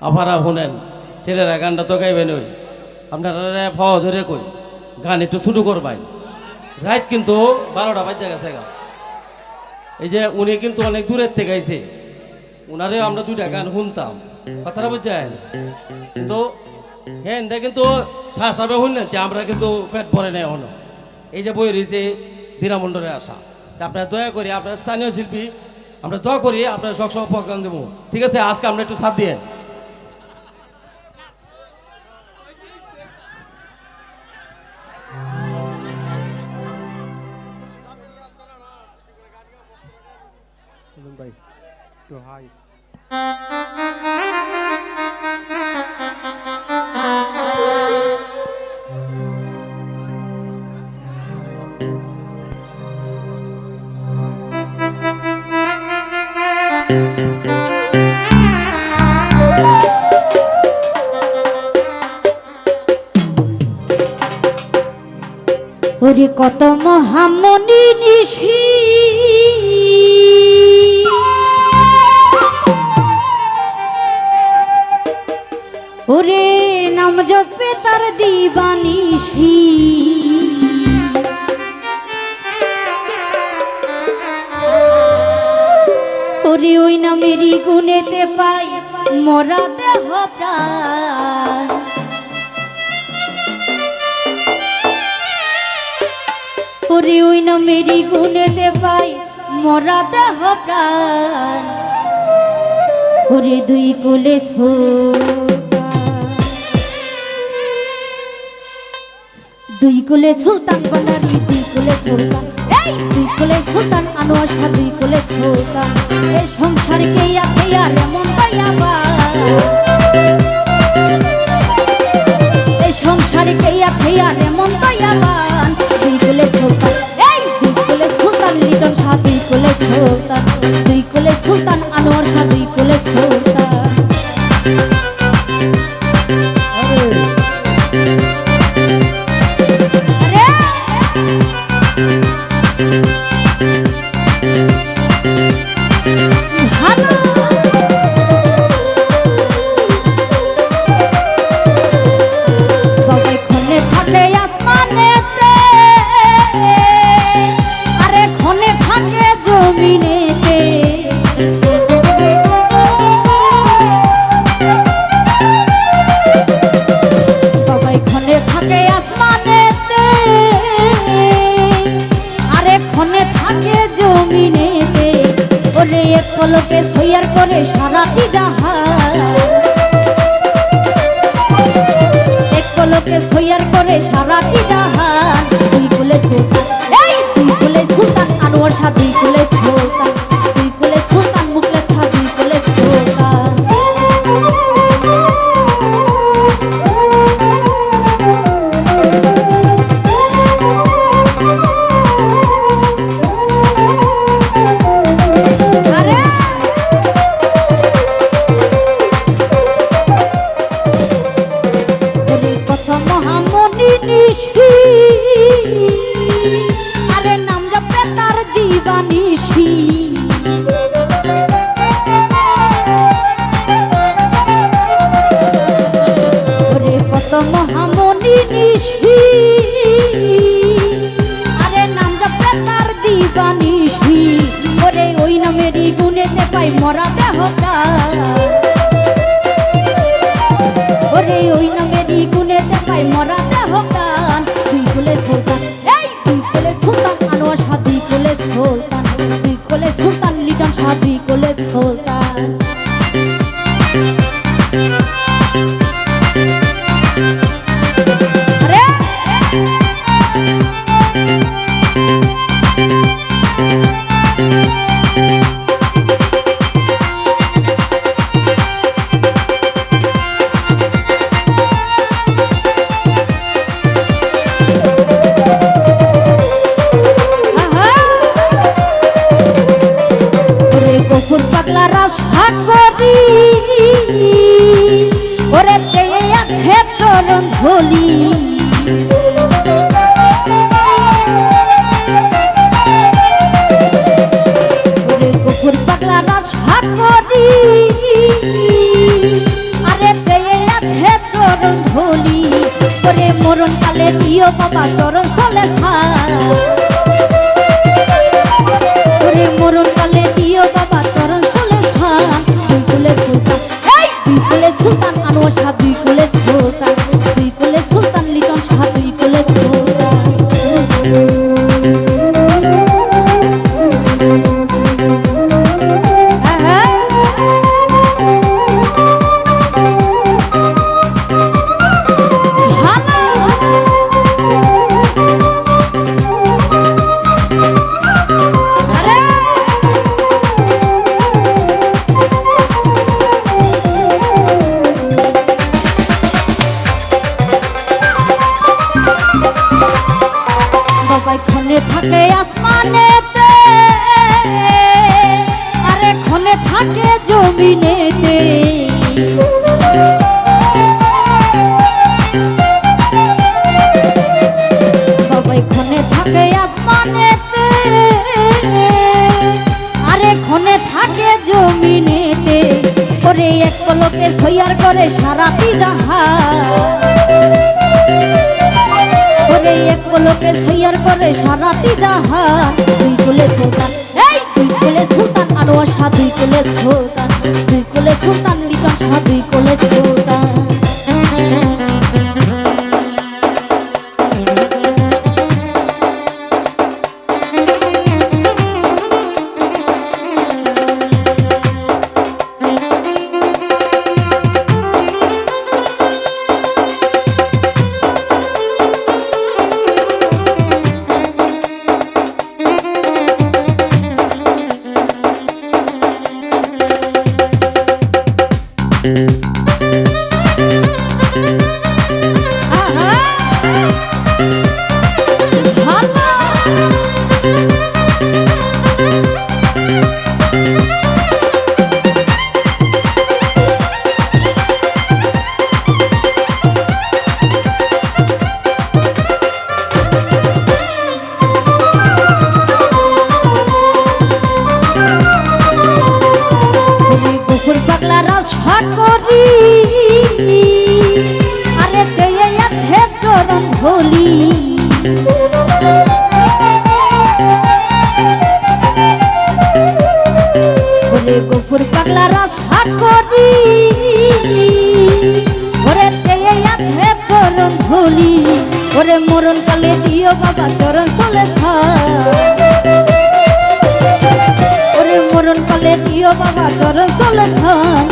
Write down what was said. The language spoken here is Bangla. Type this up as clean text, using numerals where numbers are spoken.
আপারা শুনেন, ছেলেরা গানটা তো গাইবেন, ওই আপনারা পাওয়া ধরে কই গান একটু শুরু করবেন। রাত কিন্তু 12টা বাজে গেছে গা। এই যে উনি কিন্তু অনেক দূরের থেকে আইছে, উনারেও আমরা দুইটা গান শুনতাম, কথাটা বুঝছেন? কিন্তু হ্যাঁ কিন্তু সাবে শুনলেন যে আমরা কিন্তু পেট ভরে নেই এখনো। এই যে বই রয়েছে দীনামণ্ডলের আশা, তা আপনারা দয়া করি, আপনার স্থানীয় শিল্পী, আমরা দয়া করি আপনারা সবসময় প্রোগ্রাম দেবো, ঠিক আছে? আজকে আমরা একটু সাথ দিয়ে ভাই তো হাই ওরে কত মহামণি নিশি ওরে নাম জপে তার দিবানিশি ওরে ওই নামেরই গুণেতে পাই মরা দেহ প্রাণ ওরে ওই নামেরই গুণেতে পাই মরা দেহ প্রাণ ওরে দুই কোলে সুলতান বানারি দুই কোলে সুলতান এই দুই কোলে সুলতান আনোয়ার শাহ দুই কোলে সুলতান এই সংসার কে আছে আর এমন দয়াবা এই সংসার কে আছে আর এমন দয়াবান দুই কোলে সুলতান এই দুই কোলে সুলতান লিটন শাহ দুই কোলে সুলতান দুই কোলে সুলতান আনোয়ার শাহ দুই কোলে সুলতান পলকে সইয়ার করে সারাটি জাহান এক পলকে সইয়ার করে সারাটি জাহান দুই কোলে সুলতান এই দুই কোলে সুলতান আনোয়ার শাহ দুই কোলে সুলতান দুই কোলে সুলতান মুখলে থা দুই কোলে সুলতান আরে নাম জপে তার দিবানিশি ওরে কত মহামণি নিশি আরে নাম জপে তার দিবানিশি ওরে ওই নামেরই গুণেতে পাই মরা দেহটা ওরে ওই নামেরই গুণেতে পাই মরা দেহটা দুই কোলে সুলতান এই দুই কোলে সুলতান আনোয়ার শাহ দুই কোলে সুলতান দুই কোলে সুলতান লিটন শাহ দুই কোলে সুলতান ওরে চেয়ে আছে চরণ ধলি ওরে কুকুর পাগলা রাস হাত করি আর বাবা চরণ তলে থান ওরে মরণ কালে দিও বাবা চরণ তলে থান দুই কুলে সুলতান এই দুই কুলে সুলতান আনোয়ার শাহ দুই কুলে সুলতান দুই কুলে সুলতান লিটন শাহ দুই কুলে সুলতান ক্ষণে থাকে আসমানেতে আরে ক্ষণে থাকে জমিনেতে বাবাই ক্ষণে থাকে আসমানেতে আরে ক্ষণে থাকে জমিনেতে ওরে এক পলকে সইয়ার করে সারাটি জাহান ওরে এক পলকে সইয়ার করে সারাটি জাহান দুই কুলে সুলতান এই দুই কুলে সুলতান আনোয়ার শাহ দুই কুলে সুলতান দুই কুলে সুলতান লিটন শাহ দুই কুলে সুলতান আরে চেয়ে আছে চরণ ধুলি ওরে গফুর পাগলা রাশা করি ওরে চেয়ে আছে চরণ ধুলি ওরে মরণ কালে দিও বাবা চরণ তলে থান ওরে মরণ কালে দিও বাবা চরণ তলে থান